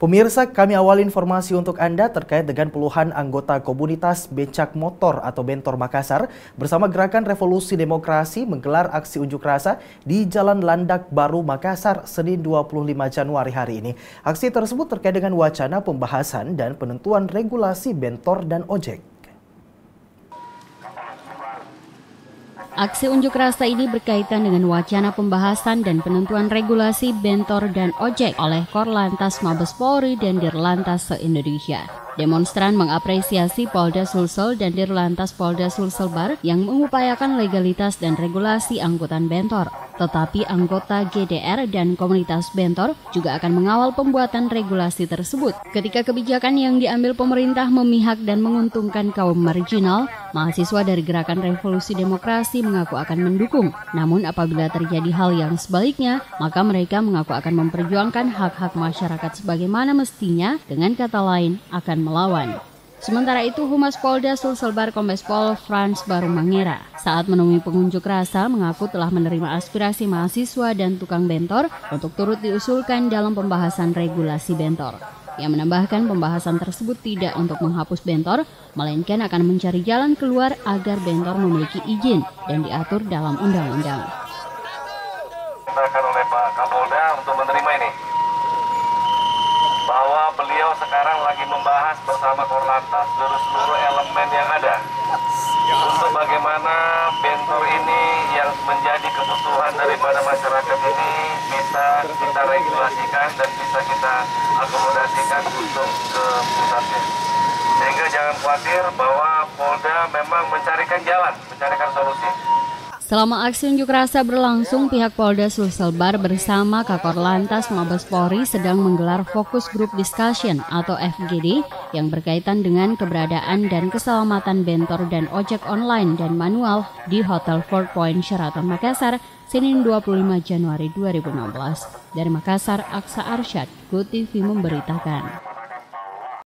Pemirsa, kami awali informasi untuk Anda terkait dengan puluhan anggota komunitas becak motor atau Bentor Makassar bersama Gerakan Revolusi Demokrasi menggelar aksi unjuk rasa di Jalan Landak Baru Makassar Senin 25 Januari hari ini. Aksi tersebut terkait dengan wacana pembahasan dan penentuan regulasi bentor dan ojek. Aksi unjuk rasa ini berkaitan dengan wacana pembahasan dan penentuan regulasi bentor dan ojek oleh Korlantas Mabes Polri dan Dirlantas se-Indonesia. Demonstran mengapresiasi Polda Sulsel dan Dirlantas Polda Sulselbar yang mengupayakan legalitas dan regulasi angkutan bentor. Tetapi anggota GDR dan komunitas bentor juga akan mengawal pembuatan regulasi tersebut. Ketika kebijakan yang diambil pemerintah memihak dan menguntungkan kaum marginal, mahasiswa dari Gerakan Revolusi Demokrasi mengaku akan mendukung. Namun apabila terjadi hal yang sebaliknya, maka mereka mengaku akan memperjuangkan hak-hak masyarakat sebagaimana mestinya, dengan kata lain akan melawan. Sementara itu, Humas Polda Sulselbar Kombes Pol Frans Barung Mangera saat menemui pengunjuk rasa mengaku telah menerima aspirasi mahasiswa dan tukang bentor untuk turut diusulkan dalam pembahasan regulasi bentor. Ia menambahkan pembahasan tersebut tidak untuk menghapus bentor, melainkan akan mencari jalan keluar agar bentor memiliki izin dan diatur dalam undang-undang. Disampaikan oleh Pak Kapolda untuk menerima ini, bahwa beliau sekarang lagi membahas bersama Korlantas seluruh elemen yang ada untuk bagaimana bentor ini yang menjadi kebutuhan daripada masyarakat ini bisa kita regulasikan dan bisa kita akomodasikan untuk ke pusatnya. Sehingga jangan khawatir bahwa Polda memang mencarikan jalan, mencarikan solusi. Selama aksi unjuk rasa berlangsung, pihak Polda Sulselbar bersama Kakorlantas Mabes Polri sedang menggelar Focus Group Discussion atau FGD yang berkaitan dengan keberadaan dan keselamatan bentor dan ojek online dan manual di Hotel 4 Point Sheraton Makassar, Senin 25 Januari 2016. Dari Makassar, Aksa Arsyad, GoTV memberitakan.